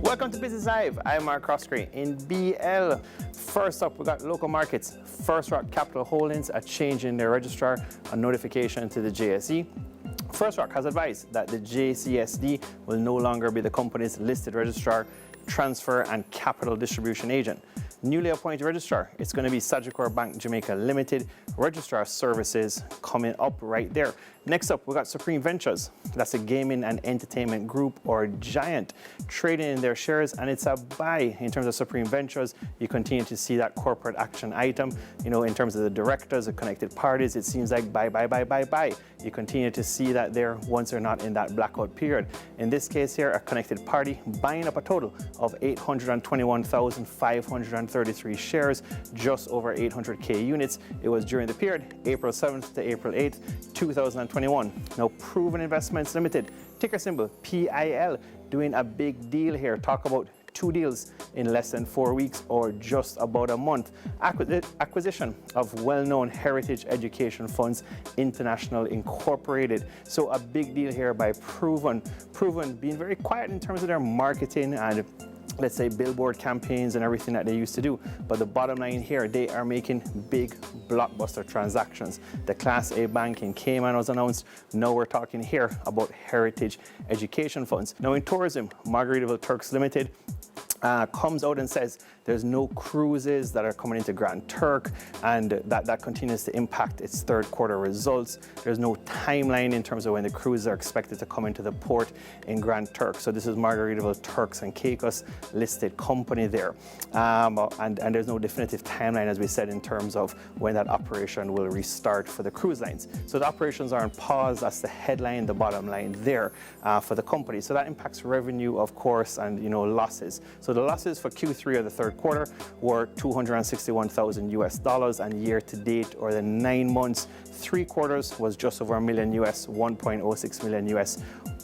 Welcome to Business Live. I'm Mark Croskery in BL. First up, we got local markets. First Rock Capital Holdings are changing their registrar, a notification to the JSE. First Rock has advised that the JCSD will no longer be the company's listed registrar, transfer and capital distribution agent. Newly appointed registrar, it's going to be Sagicor Bank Jamaica Limited. Registrar services coming up right there. Next up, we got Supreme Ventures. That's a gaming and entertainment group or giant trading in their shares, and it's a buy. In terms of Supreme Ventures, you continue to see that corporate action item. You know, in terms of the directors, the connected parties, it seems like buy. You continue to see that there once they're not in that blackout period. In this case here, a connected party buying up a total of 821,533 shares, just over 800K units. It was during the period April 7th to April 8th, 2021. Now, Proven Investments Limited, ticker symbol PIL, doing a big deal here. Talk about 2 deals in less than 4 weeks or just about a month. Acquisition of well-known Heritage Education Funds International Incorporated. So a big deal here by Proven. Proven being very quiet in terms of their marketing and, let's say, billboard campaigns and everything that they used to do. But the bottom line here, they are making big blockbuster transactions. The Class A bank in Cayman was announced. Now we're talking here about Heritage Education Funds. Now in tourism, Margaritaville Turks Limited comes out and says there's no cruises that are coming into Grand Turk, and that continues to impact its third quarter results. There's no timeline in terms of when the cruises are expected to come into the port in Grand Turk. So this is Margaritaville Turks and Caicos listed company there. And there's no definitive timeline, as we said, in terms of when that operation will restart for the cruise lines. So the operations are on pause. That's the headline, the bottom line there for the company. So that impacts revenue, of course, and losses. So the losses for Q3 of the third quarter were $261,000 and year to date, or the 9 months, 3 quarters was just over $1 million US, $1.06 million US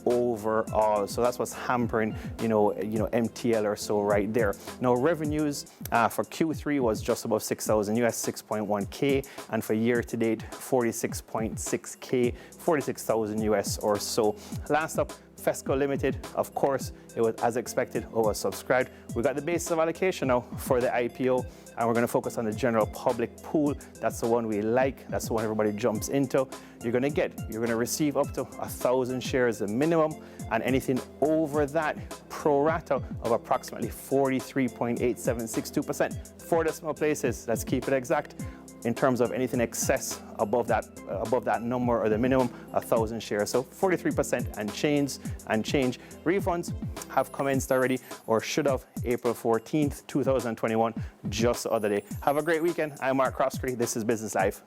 overall. So that's what's hampering, MTL or so right there. Now revenues for Q3 was just above 6,000 US, 6.1K, and for year to date, 46.6K, 46,000 US or so. Last up, FESCO Limited, of course, it was as expected, oversubscribed. We got the basis of allocation now for the IPO, and we're going to focus on the general public pool. That's the one we like. That's the one everybody jumps into. You're going to receive up to 1,000 shares a minimum, and anything over that, pro rata of approximately 43.8762%. 4 decimal places, let's keep it exact. In terms of anything excess above that number or the minimum, 1,000 shares. So 43% and change. Refunds have commenced already, or should have, April 14th, 2021, just the other day. Have a great weekend. I'm Mark Croskery. This is Business Live.